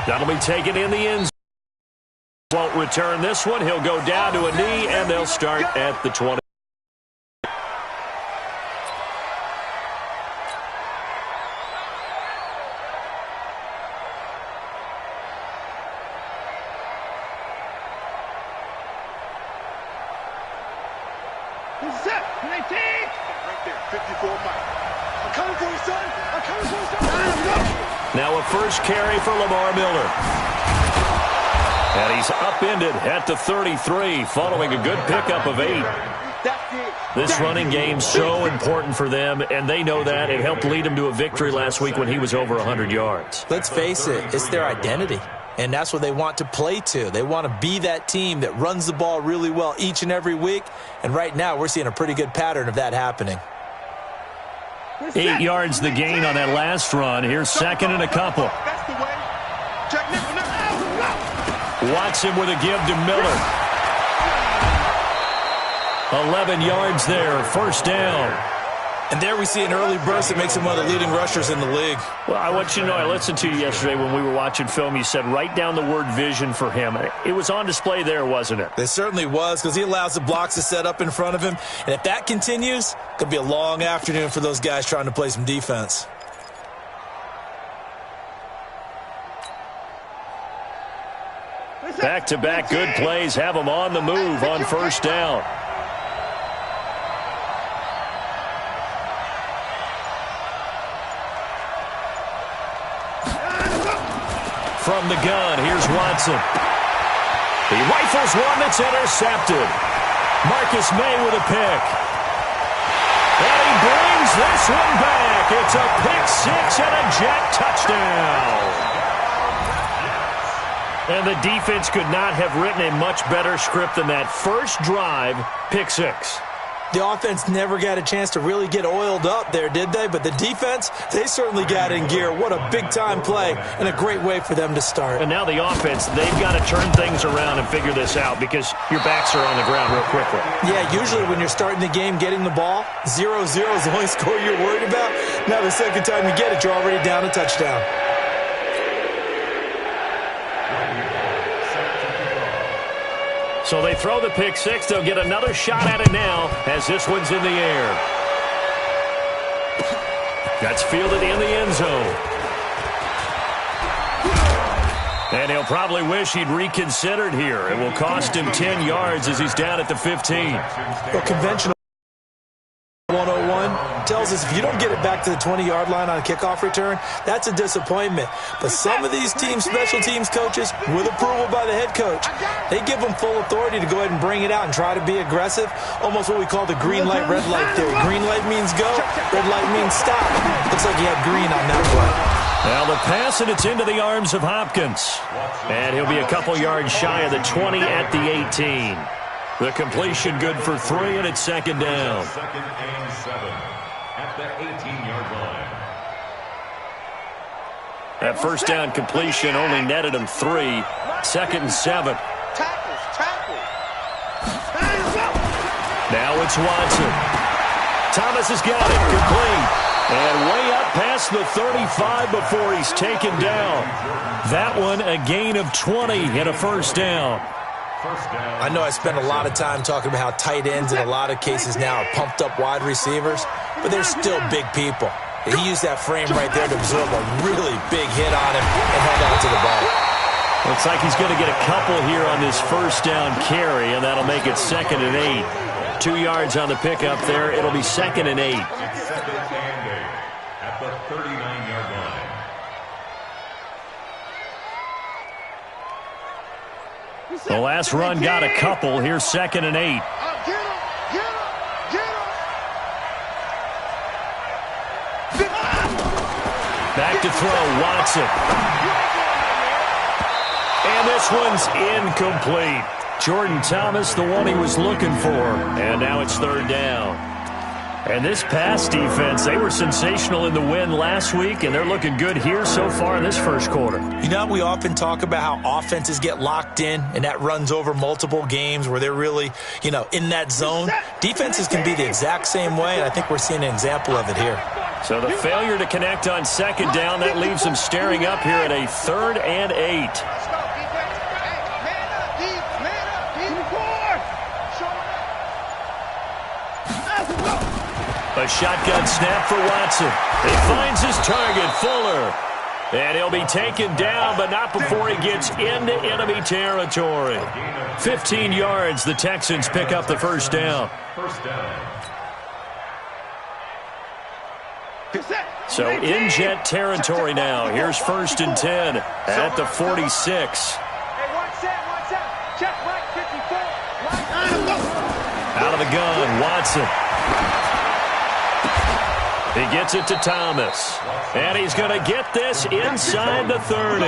That'll be taken in the end zone. Won't return this one. He'll go down to a knee, and they'll start at the 20. Now a first carry for Lamar Miller. And he's upended at the 33 following a good pickup of 8. This running game's so important for them, and they know that. It helped lead them to a victory last week when he was over 100 yards. Let's face it, it's their identity. And that's what they want to play to. They want to be that team that runs the ball really well each and every week. And right now, we're seeing a pretty good pattern of that happening. 8 yards the gain on that last run. Here's second and a couple. Watson with a give to Miller. 11 yards there, first down. And there we see an early burst that makes him one of the leading rushers in the league. Well, I want you to know, I listened to you yesterday when we were watching film. You said write down the word vision for him. It was on display there, wasn't it? It certainly was, because he allows the blocks to set up in front of him. And if that continues, it could be a long afternoon for those guys trying to play some defense. Back-to-back good plays have them on the move on first down. From the gun, here's Watson. He rifles one that's intercepted. Marcus May with a pick. And he brings this one back. It's a pick 6 and a Jet touchdown. And the defense could not have written a much better script than that. First drive, pick 6. The offense never got a chance to really get oiled up there, did they? But the defense, they certainly got in gear. What a big-time play and a great way for them to start. And now the offense, they've got to turn things around and figure this out because your backs are on the ground real quickly. Yeah, usually when you're starting the game getting the ball, 0-0 is the only score you're worried about. Now the second time you get it, you're already down a touchdown. So they throw the pick 6. They'll get another shot at it now as this one's in the air. That's fielded in the end zone. And he'll probably wish he'd reconsidered here. It will cost him 10 yards as he's down at the 15. Well, conventional 101 tells us if you don't get it back to the 20-yard line on a kickoff return, that's a disappointment. But some of these special teams coaches, with approval by the head coach, they give them full authority to go ahead and bring it out and try to be aggressive, almost what we call the green light, red light theory. Green light means go, red light means stop. Looks like he had green on that play. Now the pass, and it's into the arms of Hopkins. And he'll be a couple yards shy of the 20 at the 18. The completion good for 3, and it's second down. Second and 7 at the 18-yard line. That first down completion only netted him 3. Second and 7. Now it's Watson. Thomas has got it, complete. And way up past the 35 before he's taken down. That one a gain of 20 and a first down. I know I spent a lot of time talking about how tight ends in a lot of cases now are pumped up wide receivers, but they're still big people. He used that frame right there to absorb a really big hit on him and held on to the ball. Looks like he's going to get a couple here on this first down carry, and that'll make it second and 8. 2 yards on the pickup there. It'll be second and 8. Second and 8 at the 39-yard line. The last run got a couple. Here's second and 8. Back to throw, Watson. And this one's incomplete. Jordan Thomas, the one he was looking for. And now it's third down. And this pass defense, they were sensational in the win last week, and they're looking good here so far in this first quarter. You know, we often talk about how offenses get locked in, and that runs over multiple games where they're really, in that zone. Defenses can be the exact same way, and I think we're seeing an example of it here. So the failure to connect on second down, that leaves them staring up here at a 3rd and 8. A shotgun snap for Watson. He finds his target, Fuller. And he'll be taken down, but not before he gets into enemy territory. 15 yards, the Texans pick up the first down. So in Jet territory now. Here's 1st and 10 at the 46. Out of the gun, Watson. He gets it to Thomas. And he's going to get this inside the 30.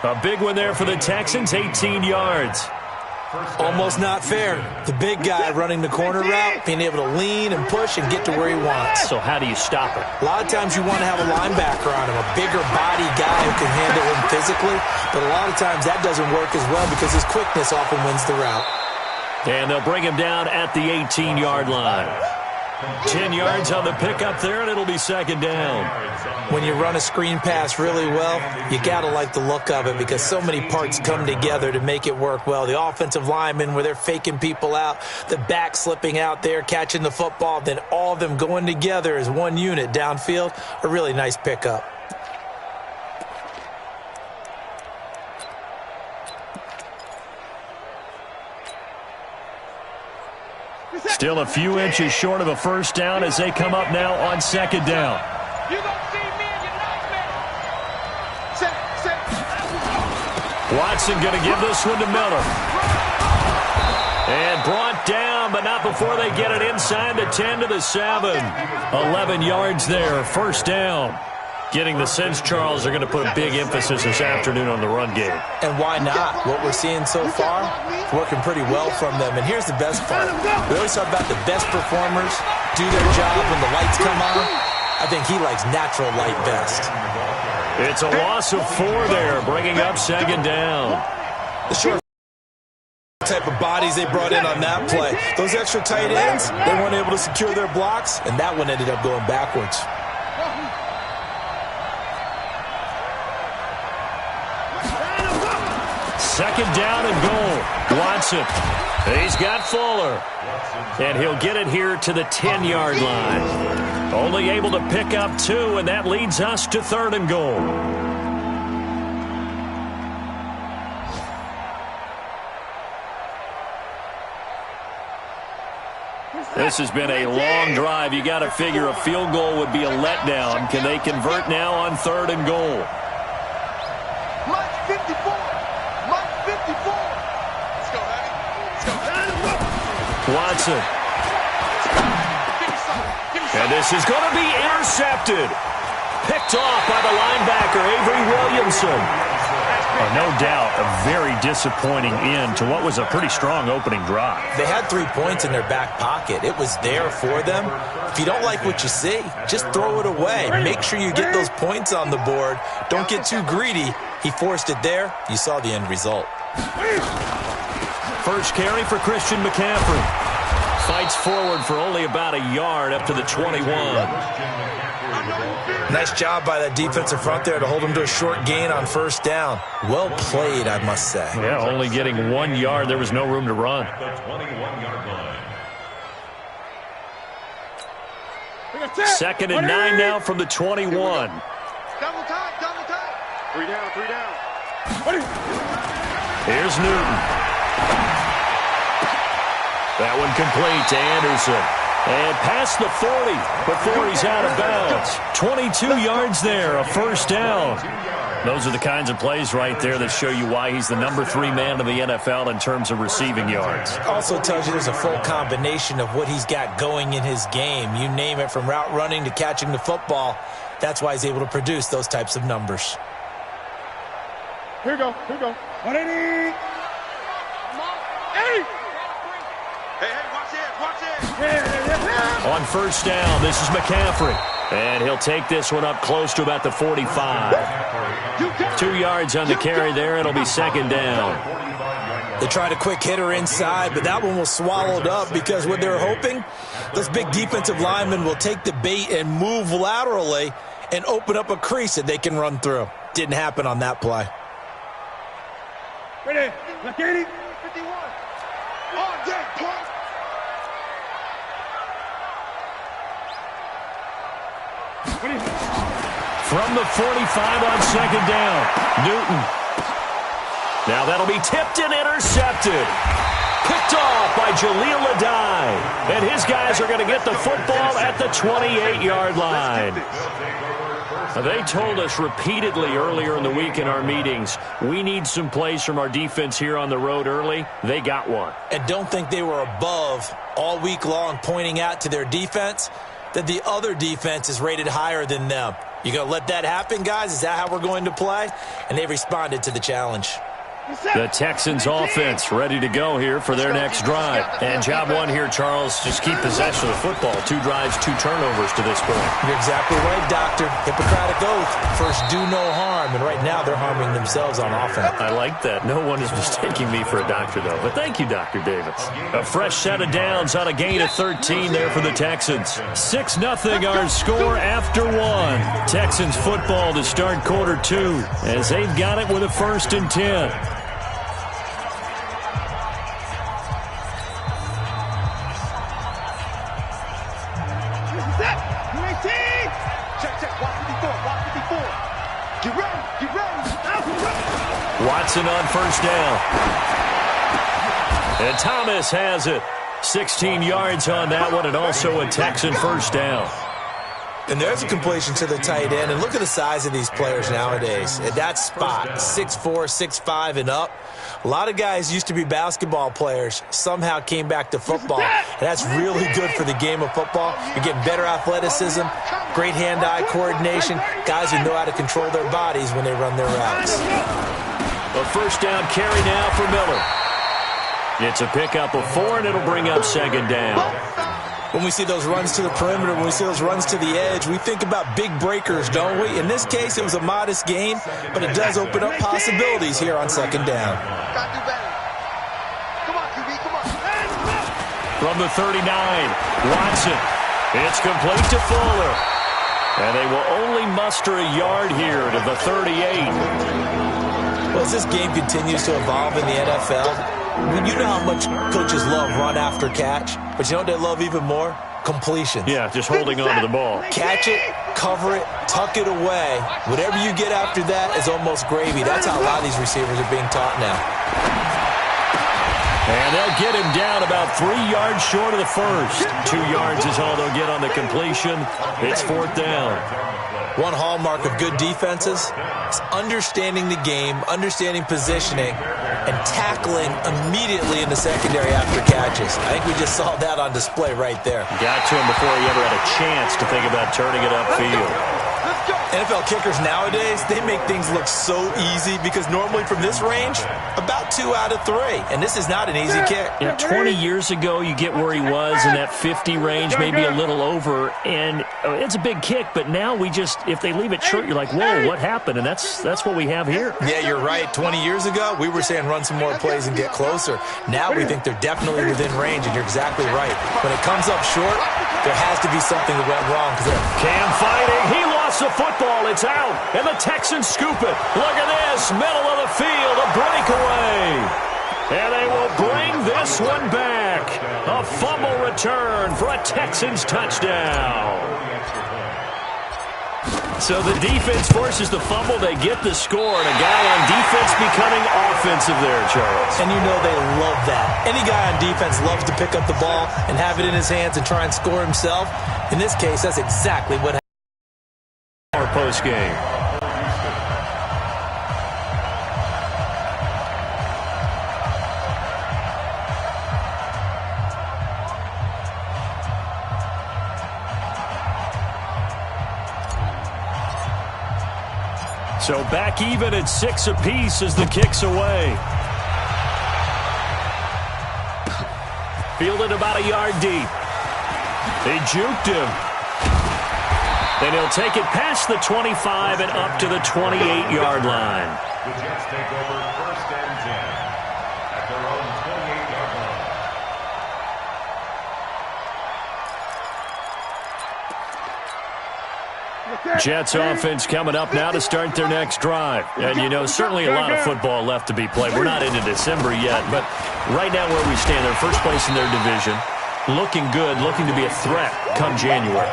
A big one there for the Texans, 18 yards. Almost not fair. The big guy running the corner route, being able to lean and push and get to where he wants. So how do you stop it? A lot of times you want to have a linebacker on him, a bigger body guy who can handle him physically. But a lot of times that doesn't work as well because his quickness often wins the route. And they'll bring him down at the 18-yard line. 10 yards on the pickup there, and it'll be 2nd down. When you run a screen pass really well, you got to like the look of it because so many parts come together to make it work well. The offensive linemen, where they're faking people out, the back slipping out there, catching the football, then all of them going together as one unit downfield, a really nice pickup. Still a few inches short of a first down as they come up now on 2nd down. Watson going to give this one to Miller. And brought down, but not before they get it inside the 10 to the 7. 11 yards there, 1st down. Getting the sense, Charles, they're going to put a big emphasis this afternoon on the run game. And why not? What we're seeing so far, working pretty well from them. And here's the best part. We always talk about the best performers do their job when the lights come on. I think he likes natural light best. It's a loss of 4 there, bringing up 2nd down. The short type of bodies they brought in on that play. Those extra tight ends, they weren't able to secure their blocks, and that one ended up going backwards. Second down and goal. Watson. He's got Fuller. And he'll get it here to the 10-yard line. Only able to pick up 2, and that leads us to 3rd and goal. This has been a long drive. You got to figure a field goal would be a letdown. Can they convert now on 3rd and goal? Watson. And this is going to be intercepted. Picked off by the linebacker, Avery Williamson. No doubt a very disappointing end to what was a pretty strong opening drive. They had 3 points in their back pocket. It was there for them. If you don't like what you see, just throw it away. Make sure you get those points on the board. Don't get too greedy. He forced it there. You saw the end result. First carry for Christian McCaffrey. Fights forward for only about a yard up to the 21. Nice job by that defensive front there to hold him to a short gain on 1st down. Well played, I must say. Yeah, only getting 1 yard. There was no room to run. The 21-yard line. 2nd and 9 now from the 21. Double time, double time. 3 down, 3 down. Here's Newton. That one complete to Anderson. And past the 40 before he's out of bounds. 22 yards there, a first down. Those are the kinds of plays right there that show you why he's the number 3 man in the NFL in terms of receiving yards. Also tells you there's a full combination of what he's got going in his game. You name it, from route running to catching the football. That's why he's able to produce those types of numbers. Here we go, here we go. 180. Hey! Hey, watch it, watch it. Yeah. On first down, this is McCaffrey. And he'll take this one up close to about the 45. 2 yards on the carry there. It'll be 2nd down. They tried a quick hitter inside, but that one was swallowed up because what they're hoping, those big defensive linemen will take the bait and move laterally and open up a crease that they can run through. Didn't happen on that play. Ready? Look at it. 51. Oh, yeah, point. From the 45 on second down, Newton. Now that'll be tipped and intercepted. Picked off by Jaleel Adai. And his guys are going to get the football at the 28-yard line. Now, they told us repeatedly earlier in the week in our meetings, we need some plays from our defense here on the road early. They got one. And don't think they were above all week long pointing out to their defense that the other defense is rated higher than them. You going to let that happen, guys? Is that how we're going to play? And they responded to the challenge. The Texans offense ready to go here for their next drive. And job one here, Charles, just keep possession of the football. 2 drives, 2 turnovers to this point. You're exactly right, Doctor. Hippocratic oath. First, do no harm. And right now, they're harming themselves on offense. I like that. No one is mistaking me for a doctor, though. But thank you, Dr. Davis. A fresh set of downs on a gain of 13 there for the Texans. 6-0 our score after 1. Texans football to start quarter 2 as they've got it with a 1st and 10. Watson on first down. And Thomas has it. 16 yards on that one, and also a Texan first down. And there's a completion to the tight end. And look at the size of these players nowadays. At that spot, 6'4", 6'5", and up. A lot of guys used to be basketball players, somehow came back to football. And that's really good for the game of football. You're getting better athleticism, great hand-eye coordination, guys who know how to control their bodies when they run their routes. A first down carry now for Miller. It's a pickup of 4, and it'll bring up second down. When we see those runs to the perimeter, when we see those runs to the edge, we think about big breakers, don't we? In this case, it was a modest gain, but it does open up possibilities here on second down. From the 39, Watson. It's complete to Fuller. And they will only muster a yard here to the 38. Well, as this game continues to evolve in the NFL, you know how much coaches love run after catch, but you know what they love even more? Completions. Yeah, just holding on to the ball. Catch it, cover it, tuck it away. Whatever you get after that is almost gravy. That's how a lot of these receivers are being taught now. And they'll get him down about 3 yards short of the first. 2 yards is all they'll get on the completion. It's 4th down. One hallmark of good defenses is understanding the game, understanding positioning, and tackling immediately in the secondary after catches. I think we just saw that on display right there. Got to him before he ever had a chance to think about turning it upfield. NFL kickers nowadays, they make things look so easy because normally from this range, about 2 out of 3. And this is not an easy kick. You know, 20 years ago, you get where he was in that 50 range, maybe a little over. And it's a big kick, but now we just, if they leave it short, you're like, whoa, what happened? And that's what we have here. Yeah, you're right. 20 years ago, we were saying run some more plays and get closer. Now we think they're definitely within range, and you're exactly right. When it comes up short, there has to be something that went wrong. Cam fighting. He lost the football. It's out. And the Texans scoop it. Look at this. Middle of the field. A breakaway. And they will bring this one back. A fumble return for a Texans touchdown. So the defense forces the fumble. They get the score. And a guy on defense becoming offensive there, Charles. And you know they love that. Any guy on defense loves to pick up the ball and have it in his hands and try and score himself. In this case, that's exactly what happened. Our post game. So back even at 6 apiece as the kick's away. Fielded about a yard deep. They juked him. Then he'll take it past the 25 and up to the 28-yard line. The Jets take over 1st and 10 at their own Jets offense coming up now to start their next drive. And, you know, certainly a lot of football left to be played. We're not into December yet, but right now where we stand, they're first place in their division, looking good, looking to be a threat come January.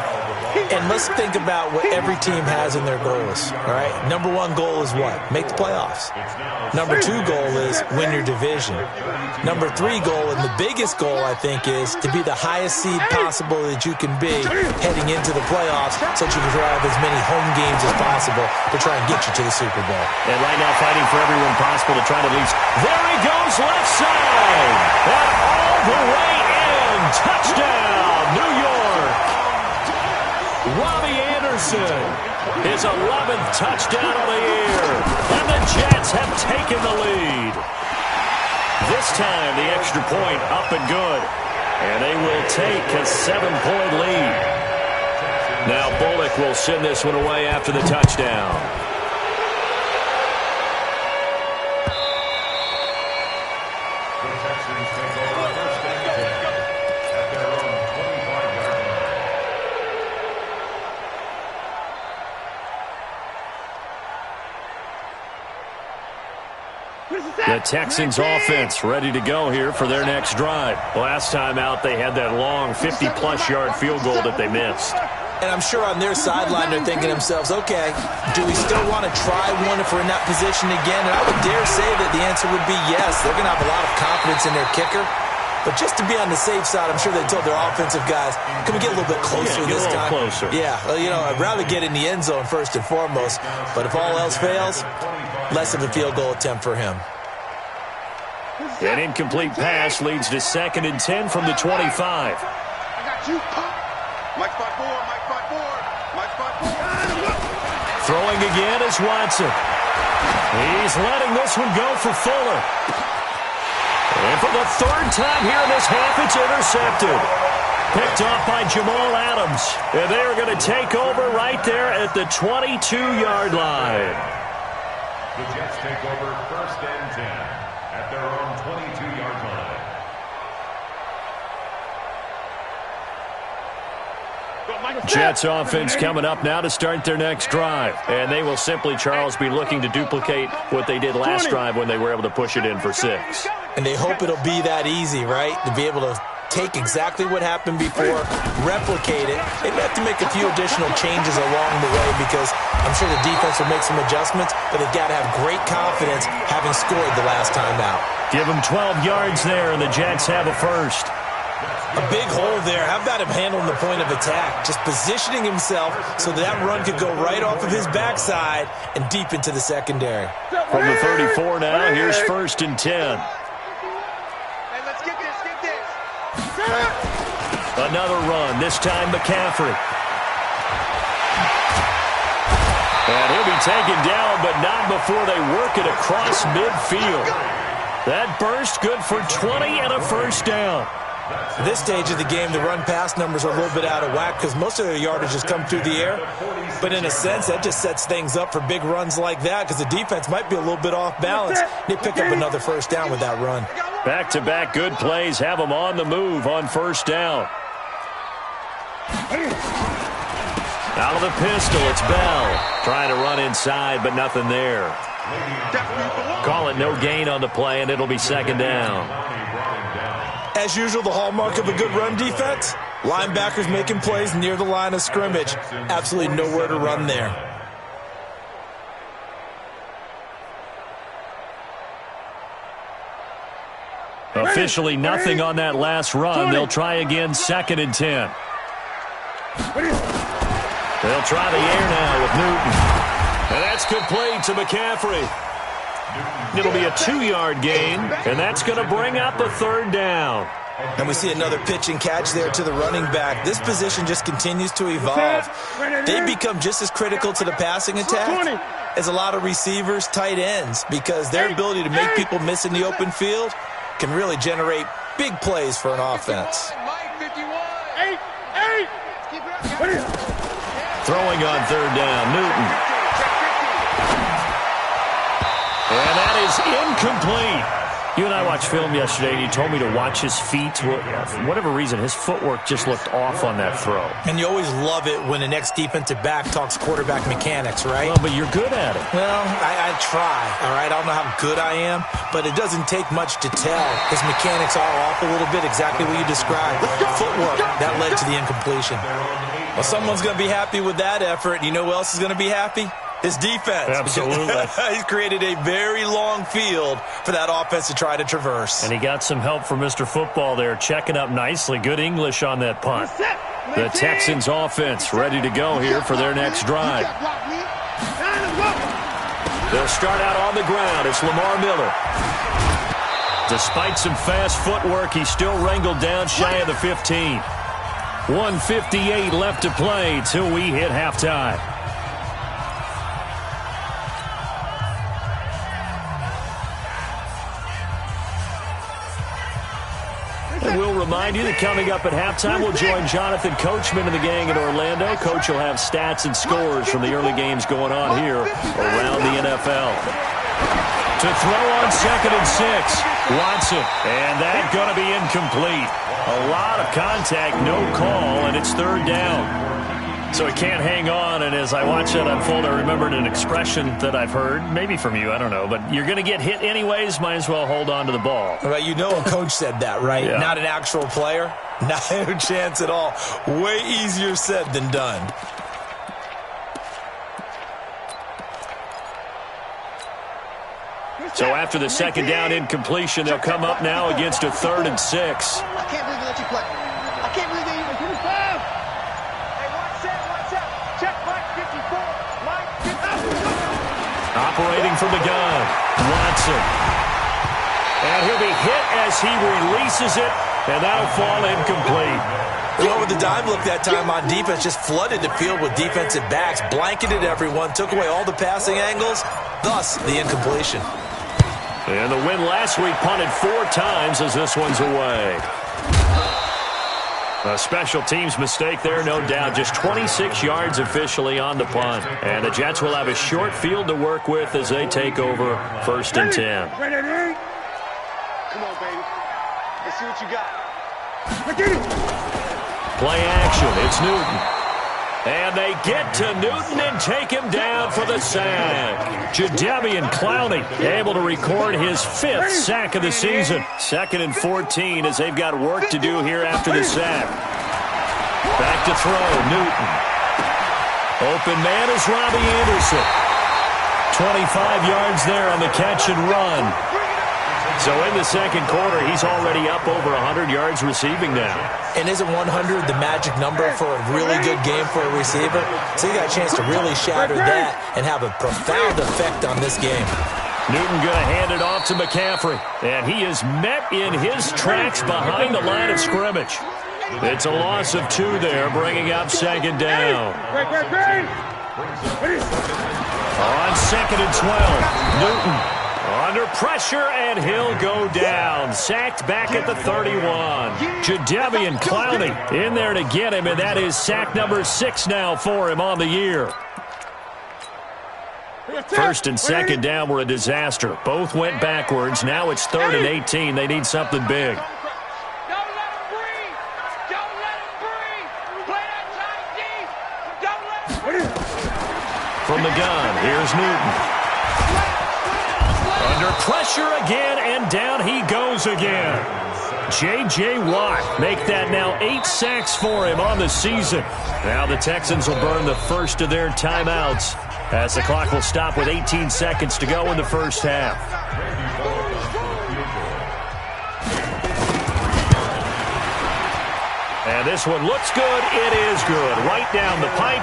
And let's think about what every team has in their goals, all right? Number one goal is what? Make the playoffs. Number two goal is win your division. Number three goal, and the biggest goal, I think, is to be the highest seed possible that you can be heading into the playoffs so that you can drive as many home games as possible to try and get you to the Super Bowl. And right now fighting for everyone possible to try to at least. There he goes, left side. And all the way in. Touchdown, New York. Robbie Anderson, his 11th touchdown of the year, and the Jets have taken the lead. This time, the extra point up and good, and they will take a 7-point lead. Now Bullock will send this one away after the touchdown. The Texans offense ready to go here for their next drive. Last time out, they had that long 50-plus yard field goal that they missed. And I'm sure on their sideline they're thinking to themselves, okay, do we still want to try one if we're in that position again? And I would dare say that the answer would be yes. They're going to have a lot of confidence in their kicker. But just to be on the safe side, I'm sure they told their offensive guys, can we get a little bit closer this time? Closer. Yeah, well, you know, I'd rather get in the end zone first and foremost. But if all else fails, less of a field goal attempt for him. An incomplete pass leads to 2nd and 10 from the 25. I got you. Mike spot 4, Mike spot 4, Mike spot 4. Throwing again is Watson. He's letting this one go for Fuller. And for the third time here in this half, it's intercepted. Picked off by Jamal Adams. And they are going to take over right there at the 22-yard line. The Jets take over 1st and 10 at their own 22-yard line. Jets offense coming up now to start their next drive. And they will simply, Charles, be looking to duplicate what they did last drive when they were able to push it in for 6. And they hope it'll be that easy, right? To be able to take exactly what happened before, replicate it. They may have to make a few additional changes along the way because I'm sure the defense will make some adjustments, but they've got to have great confidence having scored the last time out. Give them 12 yards there, and the Jets have a first. A big hole there. How about him handling the point of attack? Just positioning himself so that run could go right off of his backside and deep into the secondary. From the 34 now, here's 1st and 10. Hey, let's get this, get this. Another run, this time McCaffrey. And he'll be taken down, but not before they work it across midfield. That burst good for 20 and a first down. At this stage of the game, the run-pass numbers are a little bit out of whack because most of their yardage has come through the air. But in a sense, that just sets things up for big runs like that because the defense might be a little bit off balance. They pick up another first down with that run. Back-to-back good plays have them on the move on first down. Out of the pistol, it's Bell. Trying to run inside, but nothing there. Call it no gain on the play, and it'll be 2nd down. As usual, the hallmark of a good run defense, linebackers making plays near the line of scrimmage. Absolutely nowhere to run there. Officially nothing on that last run. They'll try again, 2nd and 10. They'll try the air now with Newton. And that's complete to McCaffrey. It'll be a 2-yard gain, and that's going to bring up a 3rd down. And we see another pitch and catch there to the running back. This position just continues to evolve. They become just as critical to the passing attack as a lot of receivers, tight ends, because their ability to make people miss in the open field can really generate big plays for an offense. Throwing on 3rd down, Newton. And that is incomplete. You and I watched film yesterday, and you told me to watch his feet. For whatever reason, his footwork just looked off on that throw. And you always love it when the next defensive back talks quarterback mechanics, right? Well, but you're good at it. Well, I try, all right? I don't know how good I am, but it doesn't take much to tell. His mechanics are off a little bit, exactly what you described. Footwork, that led to the incompletion. Well, someone's going to be happy with that effort. You know who else is going to be happy? His defense. Absolutely. He's created a very long field for that offense to try to traverse. And he got some help from Mr. Football there, checking up nicely. Good English on that punt. The Texans offense ready to go here for their next drive. They'll start out on the ground. It's Lamar Miller. Despite some fast footwork, he's still wrangled down shy of the 15. 1:58 left to play till we hit halftime. And we'll remind you that coming up at halftime, we'll join Jonathan Coachman and the gang in Orlando. Coach will have stats and scores from the early games going on here around the NFL. To throw on 2nd and 6, Watson. And that's going to be incomplete. A lot of contact, no call, and it's 3rd down. So he can't hang on, and as I watch that unfold, I remembered an expression that I've heard, maybe from you, I don't know, but you're going to get hit anyways, might as well hold on to the ball. Right, you know a coach said that, right? Yeah. Not an actual player. Not a chance at all. Way easier said than done. So after the 2nd down incompletion, they'll come up now against a 3rd and 6. I can't believe they let you play. I can't believe they even give us time. Hey, watch out. Check Mike 54. Mike 54. Operating from the gun, Watson. And he'll be hit as he releases it, and that'll fall incomplete. Well, with the dime look that time on defense, just flooded the field with defensive backs, blanketed everyone, took away all the passing angles, thus the incompletion. And the win last week punted 4 times as this one's away. A special teams mistake there, no doubt. Just 26 yards officially on the punt. And the Jets will have a short field to work with as they take over 1st and 10. Come on, baby. Let's see what you got. Play action. It's Newton. And they get to Newton and take him down for the sack. Jadeveon Clowney able to record his 5th sack of the season. 2nd and 14 as they've got work to do here after the sack. Back to throw, Newton. Open man is Robbie Anderson. 25 yards there on the catch and run. So in the 2nd quarter, he's already up over 100 yards receiving now. And isn't 100 the magic number for a really good game for a receiver? So you got a chance to really shatter that and have a profound effect on this game. Newton going to hand it off to McCaffrey. And he is met in his tracks behind the line of scrimmage. It's a loss of 2 there, bringing up 2nd down. On 2nd and 12, Newton under pressure, and he'll go down. Sacked back at the 31. Jadeveon Clowney in there to get him, and that is sack number 6 now for him on the year. 1st and 2nd down were a disaster. Both went backwards. Now it's 3rd and 18. They need something big. From the gun, here's Newton. Under pressure again, and down he goes again. J.J. Watt make that now 8 sacks for him on the season. Now the Texans will burn the first of their timeouts as the clock will stop with 18 seconds to go in the first half. And this one looks good. It is good. Right down the pipe.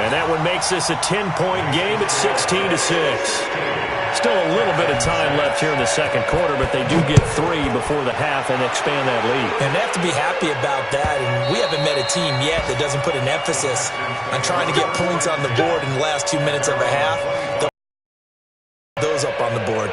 And that one makes this a 10-point game at 16-6. Still a little bit of time left here in the 2nd quarter, but they do get 3 before the half and expand that lead. And they have to be happy about that. And we haven't met a team yet that doesn't put an emphasis on trying to get points on the board in the last 2 minutes of a half. Those up on the board.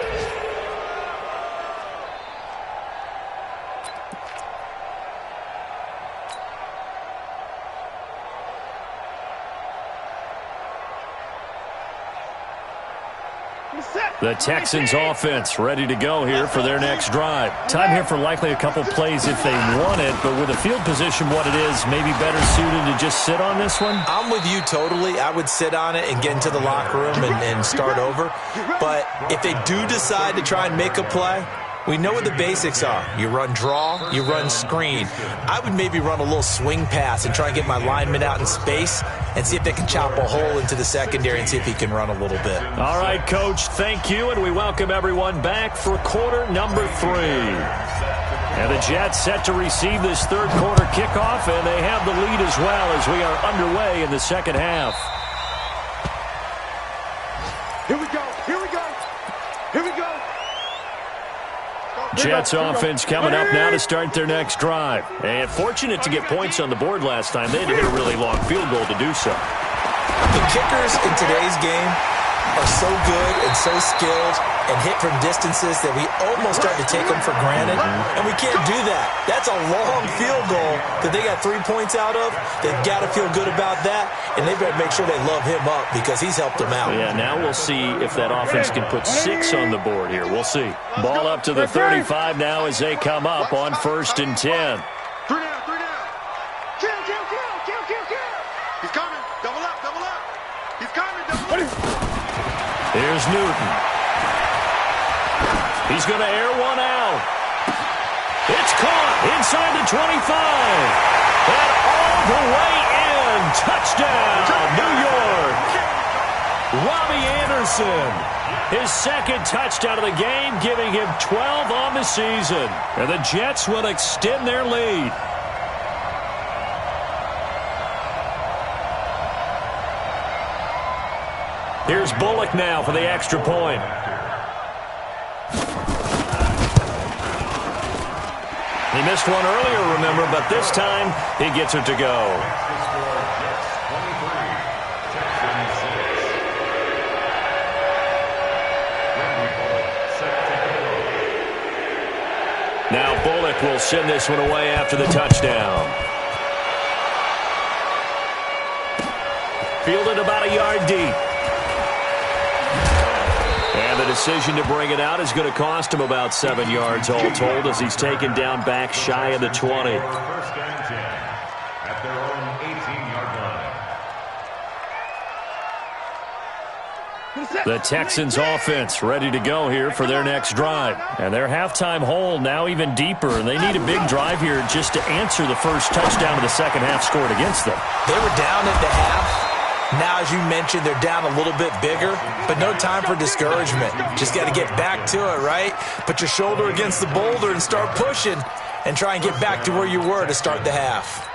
The Texans offense ready to go here for their next drive. Time here for likely a couple plays if they want it, but with the field position what it is, maybe better suited to just sit on this one? I'm with you totally. I would sit on it and get into the locker room and start over. But if they do decide to try and make a play, we know what the basics are. You run draw, you run screen. I would maybe run a little swing pass and try and get my lineman out in space and see if they can chop a hole into the secondary and see if he can run a little bit. All right, Coach, thank you, and we welcome everyone back for quarter number 3. And the Jets set to receive this third quarter kickoff, and they have the lead as well as we are underway in the second half. Here we go. Here we go. Here we go. Jets offense coming up now to start their next drive. And fortunate to get points on the board last time. They had to hit a really long field goal to do so. The kickers in today's game are so good and so skilled and hit from distances that we almost start to take them for granted, and we can't do that. That's a long field goal that they got 3 points out of. They've got to feel good about that, and they better make sure they love him up because he's helped them out. Yeah, now we'll see if that offense can put 6 on the board here. We'll see. Ball up to the 35 now as they come up on 1st and 10. 3 down, 3 down. Kill. He's coming. Double up. He's coming, double up. Here's Newton. He's going to air one out. It's caught inside the 25. And all the way in. Touchdown, New York. Robbie Anderson. His second touchdown of the game, giving him 12 on the season. And the Jets will extend their lead. Here's Bullock now for the extra point. He missed one earlier, remember, but this time he gets it to go. Now Bullock will send this one away after the touchdown. Fielded about a yard deep. And the decision to bring it out is going to cost him about 7 yards all told as he's taken down back shy of the 20. First and 10 at their own 18-yard line. The Texans offense ready to go here for their next drive. And their halftime hole now even deeper. And they need a big drive here just to answer the first touchdown of the second half scored against them. They were down at the half. Now, as you mentioned, they're down a little bit bigger, but no time for discouragement. Just got to get back to it, right? Put your shoulder against the boulder and start pushing and try and get back to where you were to start the half.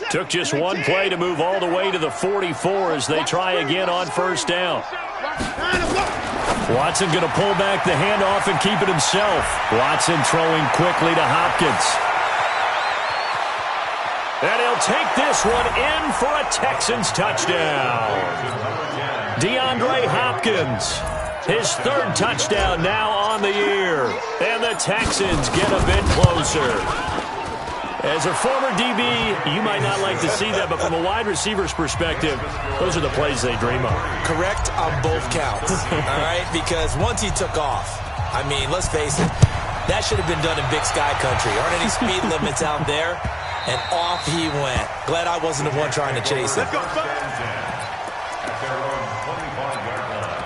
Took just one play to move all the way to the 44 as they try again on first down. Watson going to pull back the handoff and keep it himself. Watson throwing quickly to Hopkins. And he'll take this one in for a Texans touchdown. DeAndre Hopkins, his third touchdown now on the year. And the Texans get a bit closer. As a former DB, you might not like to see that, but from a wide receiver's perspective, those are the plays they dream of. Correct on both counts, all right? Because once he took off, I mean, let's face it, that should have been done in Big Sky Country. Aren't any speed limits out there? And off he went. Glad I wasn't the one trying to chase him. At their own 25-yard line.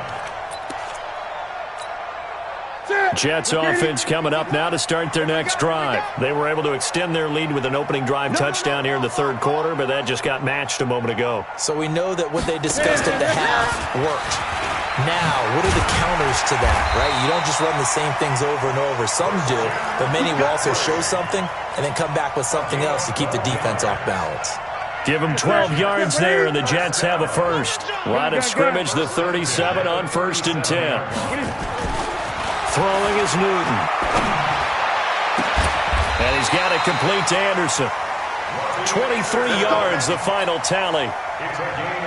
Jets offense coming up now to start their next drive. They were able to extend their lead with an opening drive touchdown here in the third quarter, but that just got matched a moment ago. So we know that what they discussed at the half worked. Now, what are the counters to that, right? You don't just run the same things over and over. Some do, but many will also show something and then come back with something else to keep the defense off balance. Give them 12 yards there, and the Jets have a first. Line of scrimmage, the 37 on 1st and 10. Throwing is Newton. And he's got it complete to Anderson. 23 yards, the final tally.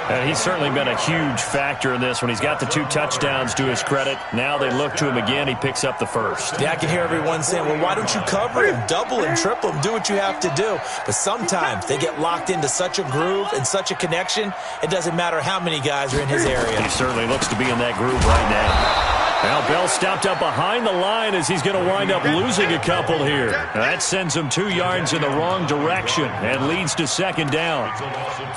And he's certainly been a huge factor in this when he's got the 2 touchdowns to his credit. Now they look to him again. He picks up the first. Yeah, I can hear everyone saying, well, why don't you cover him, double him, triple him, do what you have to do. But sometimes they get locked into such a groove and such a connection, it doesn't matter how many guys are in his area. He certainly looks to be in that groove right now. Now Bell stopped up behind the line as he's going to wind up losing a couple here. That sends him 2 yards in the wrong direction and leads to second down.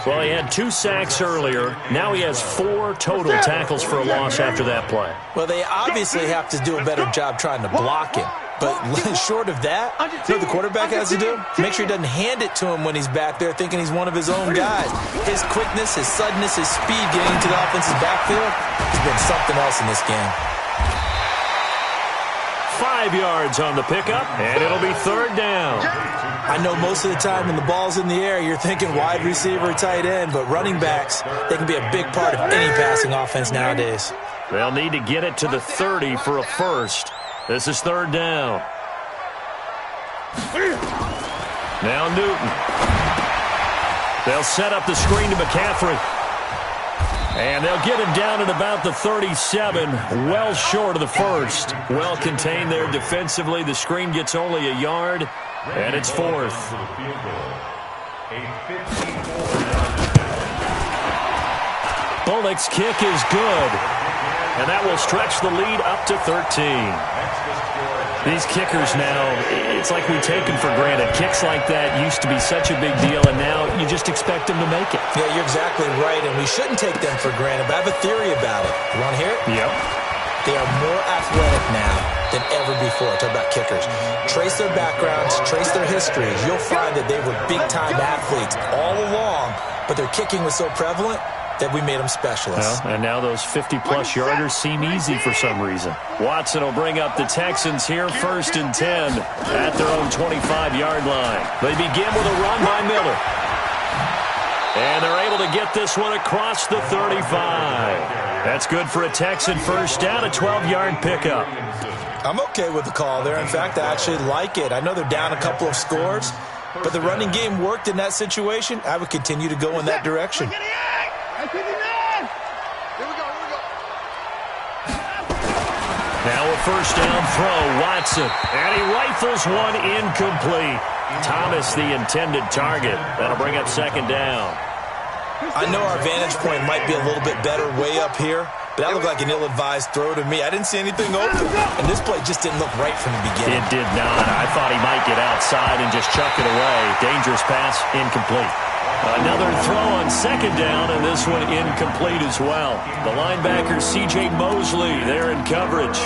Well, he had 2 sacks earlier. Now he has 4 total tackles for a loss after that play. Well, they obviously have to do a better job trying to block him. But short of that, you know what the quarterback has to do? Make sure he doesn't hand it to him when he's back there thinking he's one of his own guys. His quickness, his suddenness, his speed getting into the offense's backfield has been something else in this game. 5 yards on the pickup, and it'll be third down. I know most of the time when the ball's in the air, you're thinking wide receiver, tight end, but running backs, they can be a big part of any passing offense nowadays. They'll need to get it to the 30 for a first. This is third down. Now Newton. They'll set up the screen to McCaffrey. And they'll get him down at about the 37, well short of the first. Well contained there defensively. The screen gets only a yard, and it's fourth. Bullock's kick is good, and that will stretch the lead up to 13. These kickers now, it's like we take them for granted. Kicks like that used to be such a big deal, and now you just expect them to make it. Yeah, you're exactly right, and we shouldn't take them for granted, but I have a theory about it. You want to hear it? Yep. They are more athletic now than ever before. Talk about kickers. Trace their backgrounds, trace their histories. You'll find that they were big-time athletes all along, but their kicking was so prevalent that we made them specialists. Well, and now those 50-plus yarders seem easy for some reason. Watson will bring up the Texans here, 1st and 10 at their own 25-yard line. They begin with a run by Miller. And they're able to get this one across the 35. That's good for a Texan first down, a 12-yard pickup. I'm okay with the call there. In fact, I actually like it. I know they're down a couple of scores, but the running game worked in that situation. I would continue to go in that direction. Now a first down throw, Watson. And he rifles one incomplete. Thomas, the intended target. That'll bring up second down. I know our vantage point might be a little bit better way up here, but that looked like an ill-advised throw to me. I didn't see anything open, and this play just didn't look right from the beginning. It did not. I thought he might get outside and just chuck it away. Dangerous pass, incomplete. Another throw on second down, and this one incomplete as well. The linebacker, C.J. Mosley, there in coverage.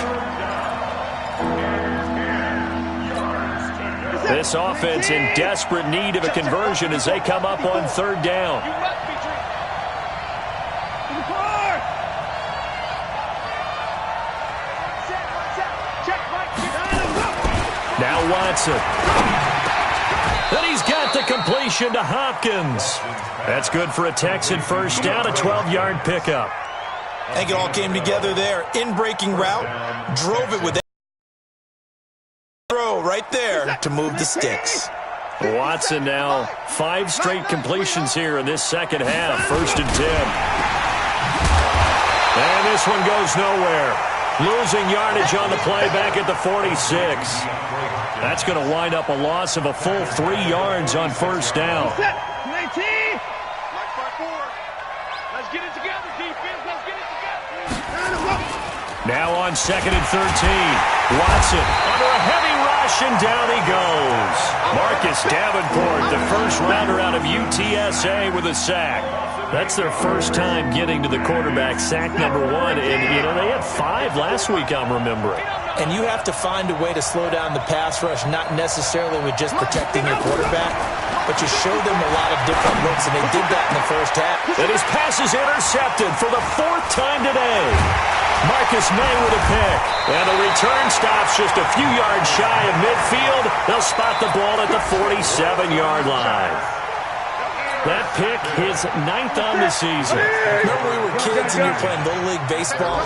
This offense in desperate need of a conversion as they come up on third down. Now Watson. Then he's got the completion to Hopkins. That's good for a Texan first down, a 12-yard pickup. I think it all came together there. In-breaking route, drove it with that throw right there to move the sticks. Watson now 5 straight completions here in this second half, 1st and 10. And this one goes nowhere. Losing yardage on the play back at the 46. That's going to wind up a loss of a full 3 yards on first down. Let's get it together, defense. Let's get it together. Now on 2nd and 13. Watson under a heavy rush, and down he goes. Marcus Davenport, the first rounder out of UTSA with a sack. That's their first time getting to the quarterback, sack number 1. And, you know, they had 5 last week, I'm remembering. And you have to find a way to slow down the pass rush, not necessarily with just protecting your quarterback, but you show them a lot of different looks, and they did that in the first half. And his pass is intercepted for the 4th time today. Marcus May with a pick. And the return stops just a few yards shy of midfield. They'll spot the ball at the 47-yard line. That pick, his 9th on the season. Remember we were kids and you were playing Little League baseball?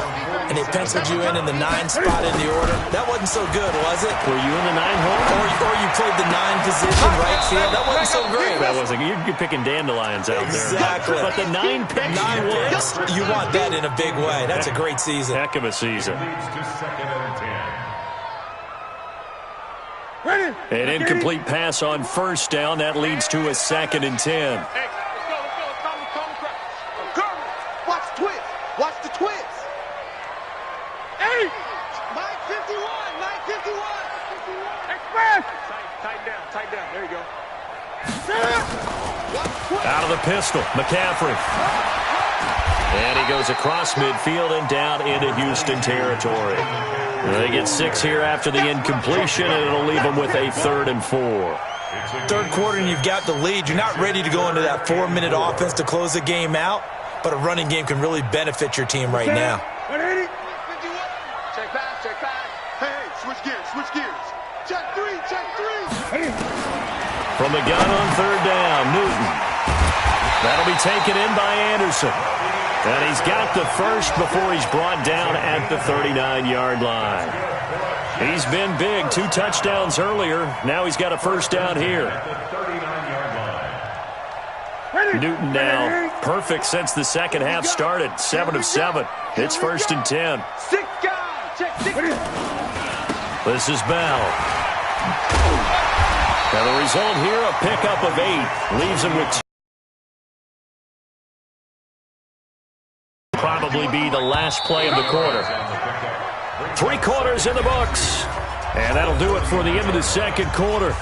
and they penciled you in the 9 spot in the order. That wasn't so good, was it? Were you in the 9 hole? Or you played the 9 position right field. That wasn't so great. That wasn't. You're picking dandelions out there. Exactly. But the 9 picks, 9 picks, you want that in a big way. That's a great season. Heck of a season. Leads to 2nd and 10. An incomplete pass on first down. That leads to a 2nd and 10. Hey, let's go. Come. Watch the twist. Watch the twist. Hey! Mike 51. Express! Tighten down. There you go. Out of the pistol, McCaffrey. And he goes across midfield and down into Houston territory. They get 6 here after the incompletion, and it'll leave them with a 3rd and 4. Third quarter and you've got the lead. You're not ready to go into that 4-minute offense to close the game out, but a running game can really benefit your team right now. 180. Check pass. Hey, switch gears. Check 3. From the gun on 3rd down, Newton. That'll be taken in by Anderson. And he's got the first before he's brought down at the 39-yard line. He's been big, 2 touchdowns earlier. Now he's got a first down here. Newton now perfect since the second half started. 7 of 7. It's 1st and 10. 6 guys. Check 6. This is Bell. Now the result here, a pickup of 8. Leaves him with 2. Probably be the last play of the quarter. 3 quarters in the books. And that'll do it for the end of the second quarter.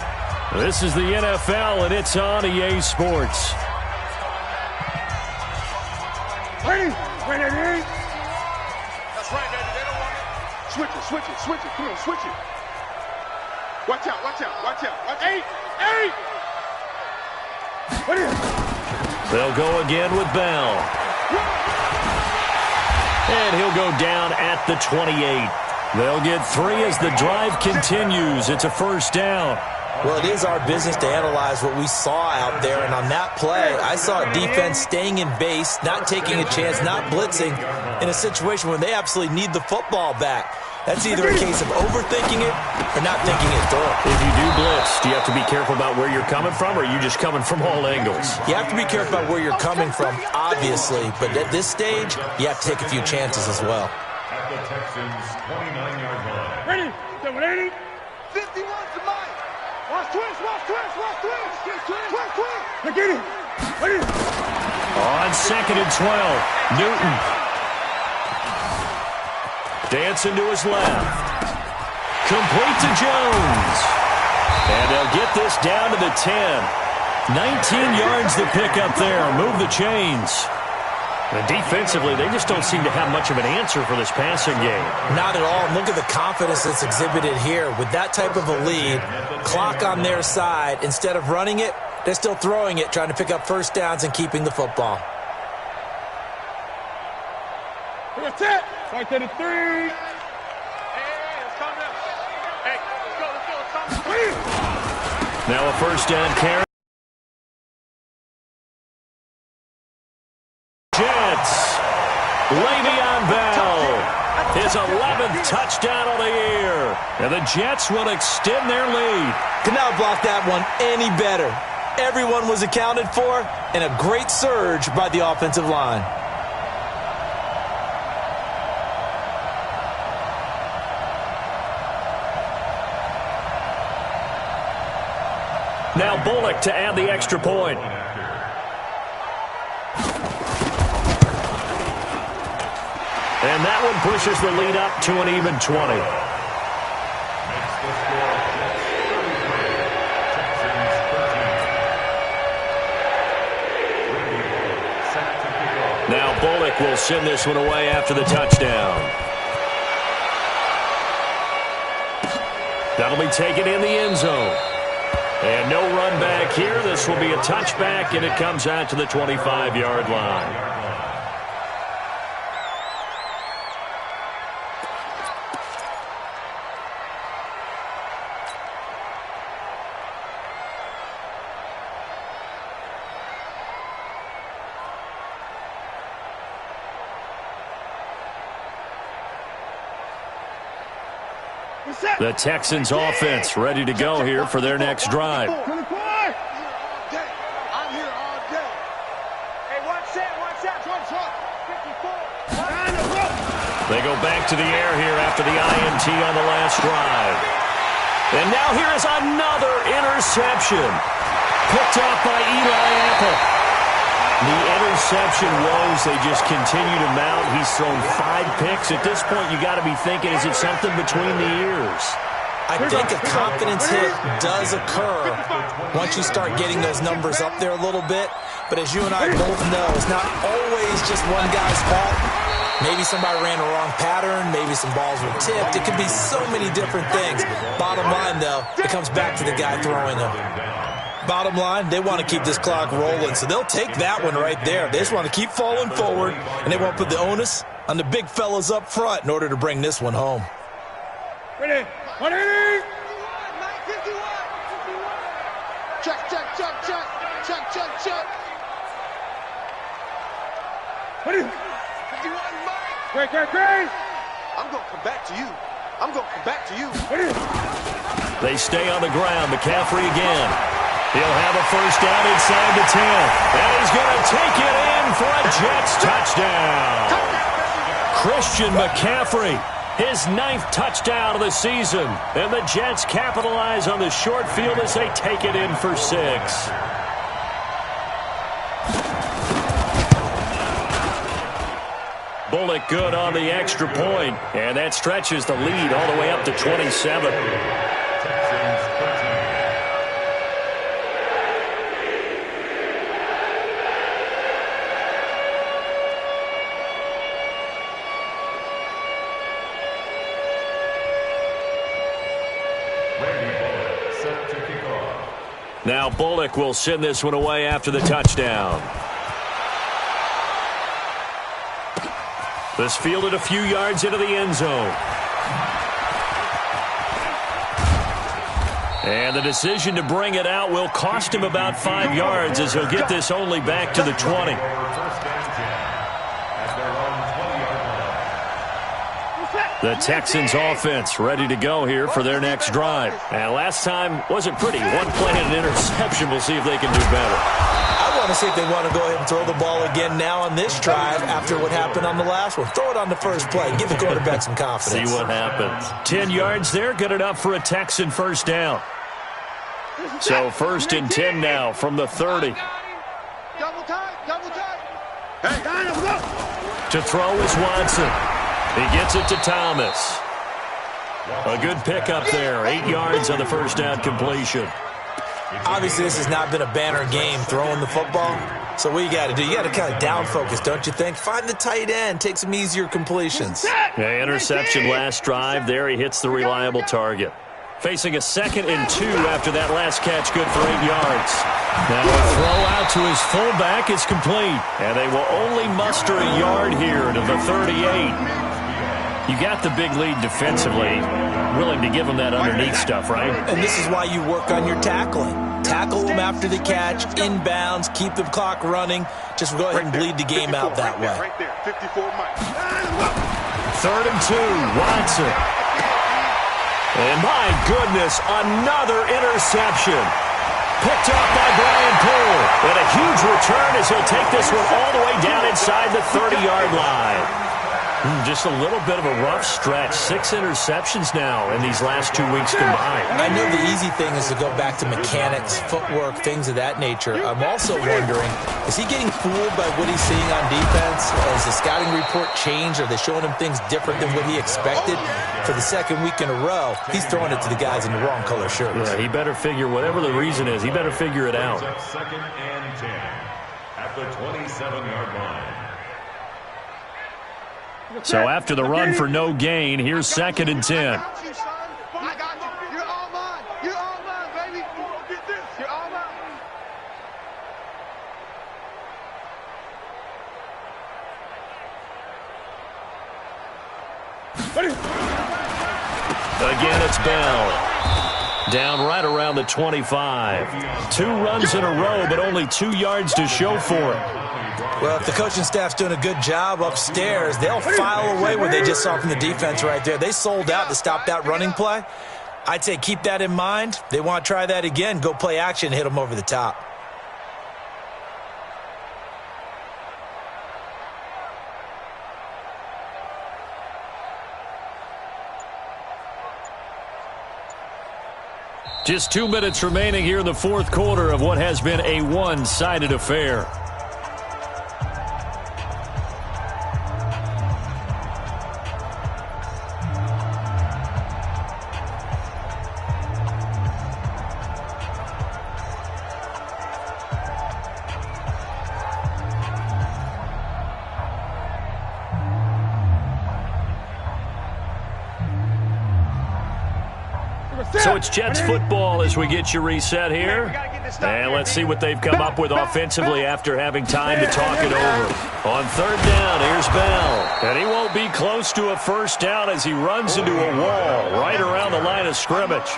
This is the NFL, and it's on EA Sports. Ready? That's right, baby. They don't want it. Switch it. Come on, switch it. Watch out. 8. They'll go again with Bell. And he'll go down at the 28. They'll get 3 as the drive continues. It's a first down. Well, it is our business to analyze what we saw out there, and on that play, I saw a defense staying in base, not taking a chance, not blitzing, in a situation where they absolutely need the football back. That's either a case of overthinking it or not thinking it through. If you do blitz, do you have to be careful about where you're coming from, or are you just coming from all angles? You have to be careful about where you're coming from, obviously, but at this stage, you have to take a few chances as well. At the Texans' 29-yard line. Ready? 180. 51 to Mike. Watch twist. Look at it. Ready? On 2nd and 12, Newton. Dancing to his left. Complete to Jones. And they'll get this down to the 10. 19 yards to pick up there. Move the chains. And defensively, they just don't seem to have much of an answer for this passing game. Not at all. Look at the confidence that's exhibited here. With that type of a lead, clock on their side, instead of running it, they're still throwing it, trying to pick up first downs and keeping the football. That's it. Right to the 3. Hey, let's calm down. Hey, let's go. Now a first down carry. Jets. Le'Veon Bell. His 11th touchdown of the year. And the Jets will extend their lead. Could not block that one any better. Everyone was accounted for, and a great surge by the offensive line. Now Bullock to add the extra point. And that one pushes the lead up to an even 20. Now Bullock will send this one away after the touchdown. That'll be taken in the end zone. And no run back here. This will be a touchback, and it comes out to the 25-yard line. The Texans offense ready to go here for their next drive. I'm here all day. Hey, one set. 54. They go back to the air here after the INT on the last drive. And now here is another interception. Picked off by Eli Apple. The interception woes, they just continue to mount. He's thrown 5 picks. At this point, you got to be thinking, is it something between the ears? I think a confidence hit does occur once you start getting those numbers up there a little bit. But as you and I both know, it's not always just one guy's fault. Maybe somebody ran a wrong pattern. Maybe some balls were tipped. It could be so many different things. Bottom line, though, it comes back to the guy throwing them. Bottom line, they want to keep this clock rolling, so they'll take that one right there. They just want to keep falling forward, and they won't put the onus on the big fellas up front in order to bring this one home. Ready? 180! 51! Check. 51, Mike! Great! I'm going to come back to you. They stay on the ground. McCaffrey again. He'll have a first down inside the 10. And he's going to take it in for a Jets touchdown. Christian McCaffrey, his 9th touchdown of the season. And the Jets capitalize on the short field as they take it in for 6. Bullock good on the extra point, and that stretches the lead all the way up to 27. Now Bullock will send this one away after the touchdown. This fielded a few yards into the end zone. And the decision to bring it out will cost him about 5 yards as he'll get this only back to the 20. The Texans offense ready to go here for their next drive. And last time wasn't pretty. One play and an interception. We'll see if they can do better. I want to see if they want to go ahead and throw the ball again now on this drive after what happened on the last one. Throw it on the first play. Give the quarterback some confidence. See what happens. 10 yards there. Good enough for a Texan first down. So 1st and 10 now from the 30. Double tight. Hey, go! To throw is Watson. He gets it to Thomas. A good pickup there. 8 yards on the first down completion. Obviously, this has not been a banner game throwing the football. So what you got to do, you got to kind of down focus, don't you think? Find the tight end. Take some easier completions. Yeah, interception last drive. There he hits the reliable target. Facing a 2nd and 2 after that last catch, good for 8 yards. Now a throw out to his fullback is complete. And they will only muster a yard here to the 38. You got the big lead defensively. Willing to give them that underneath stuff, right? And this is why you work on your tackling. Tackle them after the catch, inbounds, keep the clock running. Just go ahead and bleed the game out that way. Right there, 54 Mike. 3rd and 2, Watson. And my goodness, another interception. Picked up by Brian Poole. And a huge return as he'll take this one all the way down inside the 30-yard line. Just a little bit of a rough stretch. 6 interceptions now in these last 2 weeks combined. I know the easy thing is to go back to mechanics, footwork, things of that nature. I'm also wondering, is he getting fooled by what he's seeing on defense? Has the scouting report changed? Are they showing him things different than what he expected? For the 2nd week in a row, he's throwing it to the guys in the wrong color shirts. Yeah, he better figure, whatever the reason is, he better figure it out. 2nd and 10 at the 27-yard line. So after the run for no gain, here's 2nd and 10. I got you, son. I got you. You're all mine. You're all mine, baby. Get this. You're all mine. Again, it's Bell. Down right around the 25. 2 runs in a row, but only 2 yards to show for it. Well, if the coaching staff's doing a good job upstairs, they'll file away what they just saw from the defense right there. They sold out to stop that running play. I'd say keep that in mind. They want to try that again, go play action, hit them over the top. Just 2 minutes remaining here in the fourth quarter of what has been a one-sided affair. So it's Jets football as we get you reset here. And let's see what they've come up with offensively after having time to talk it over. On third down, here's Bell. And he won't be close to a first down as he runs into a wall right around the line of scrimmage.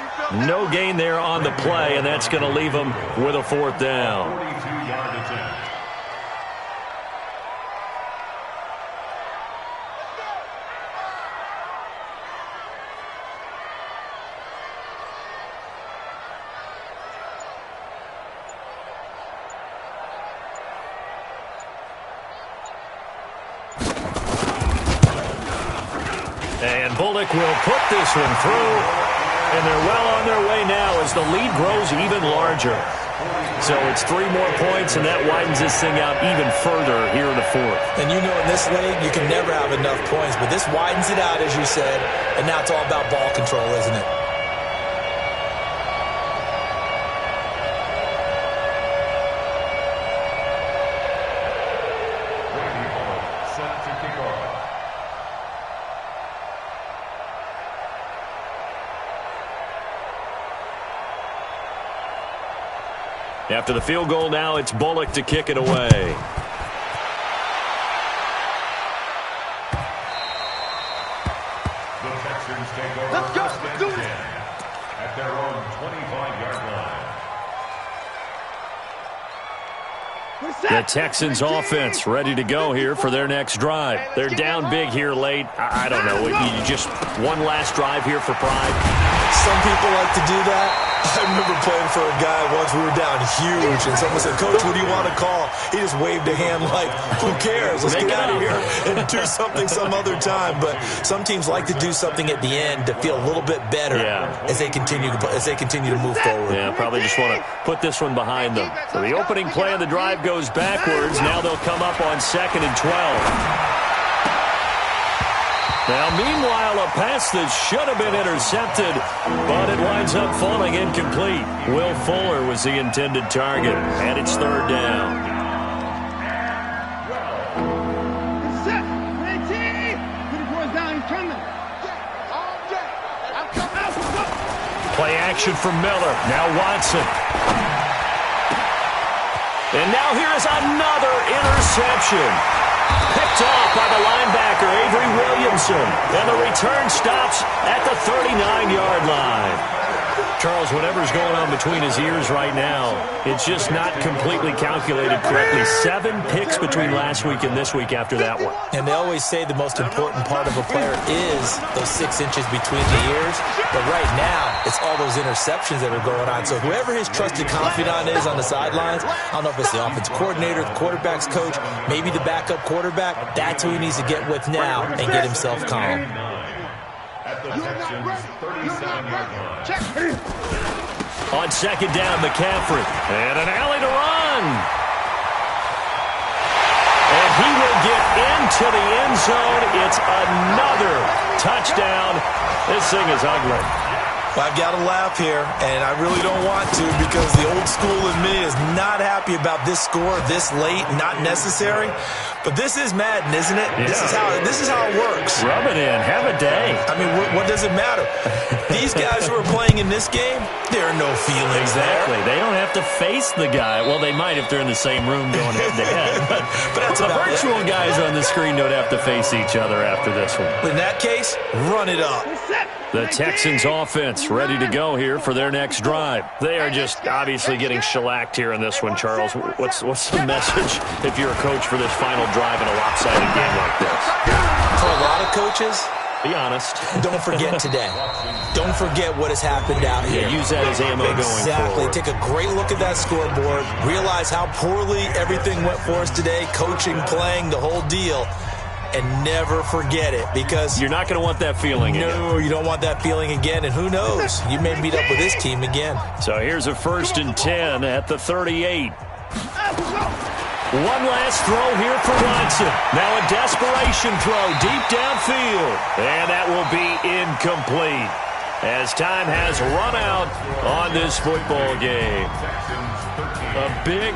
No gain there on the play, and that's going to leave him with a fourth down. 42-yard attempt. And Bullock will put this one through, and they're well on their way now as the lead grows even larger. So it's 3 more points, and that widens this thing out even further here in the fourth. And you know in this league, you can never have enough points, but this widens it out, as you said, and now it's all about ball control, isn't it? Set to kick off. After the field goal now, it's Bullock to kick it away. The Texans take over first and 10 at their own 25-yard line. The Texans offense ready to go here for their next drive. They're down big here late. I don't know. You just one last drive here for pride. Some people like to do that. I remember playing for a guy once. We were down huge, and someone said, "Coach, what do you want to call?" He just waved a hand like, "Who cares? Let's get out of here and do something some other time." But some teams like to do something at the end to feel a little bit better as they continue to move forward. Yeah, probably just want to put this one behind them. So the opening play of the drive goes backwards. Now they'll come up on 2nd and 12. Now, meanwhile, a pass that should have been intercepted, but it winds up falling incomplete. Will Fuller was the intended target, and it's 3rd down. Set. 18. 34 down. He's coming. Play action from Miller. Now Watson. And now here is another interception. Picked off by the linebacker, Avery Williamson. And the return stops at the 39-yard line. Charles, whatever's going on between his ears right now, it's just not completely calculated correctly. 7 picks between last week and this week after that one. And they always say the most important part of a player is those 6 inches between the ears. But right now, it's all those interceptions that are going on. So whoever his trusted confidant is on the sidelines, I don't know if it's the offensive coordinator, the quarterback's coach, maybe the backup quarterback, that's who he needs to get with now and get himself calm. At the Texans' 37-yard line. On 2nd down, McCaffrey. And an alley to run. And he will get into the end zone. It's another touchdown. This thing is ugly. Well, I've got to laugh here, and I really don't want to because the old school in me is not happy about this score this late, not necessary. But this is Madden, isn't it? Yeah. This is how it works. Rub it in. Have a day. I mean, what does it matter? These guys who are playing in this game, there are no feelings Exactly. there. They don't have to face the guy. Well, they might if they're in the same room going head-to-head. But that's the about virtual it. guys on the screen don't have to face each other after this one. In that case, run it up. The Texans offense ready to go here for their next drive. They are just obviously getting shellacked here in this one, Charles. What's the message if you're a coach for this final drive in a lopsided game like this? For a lot of coaches, Be honest. don't forget today. Don't forget what has happened out here. Yeah, use that as ammo going Exactly. forward. Take a great look at that scoreboard. Realize how poorly everything went for us today, coaching, playing, the whole deal. And never forget it, because You're not going to want that feeling again. no, you don't want that feeling again. And who knows? You may meet up with this team again. So here's a 1st and 10 at the 38. One last throw here for Watson. Now a desperation throw deep downfield. And that will be incomplete, as time has run out on this football game. A big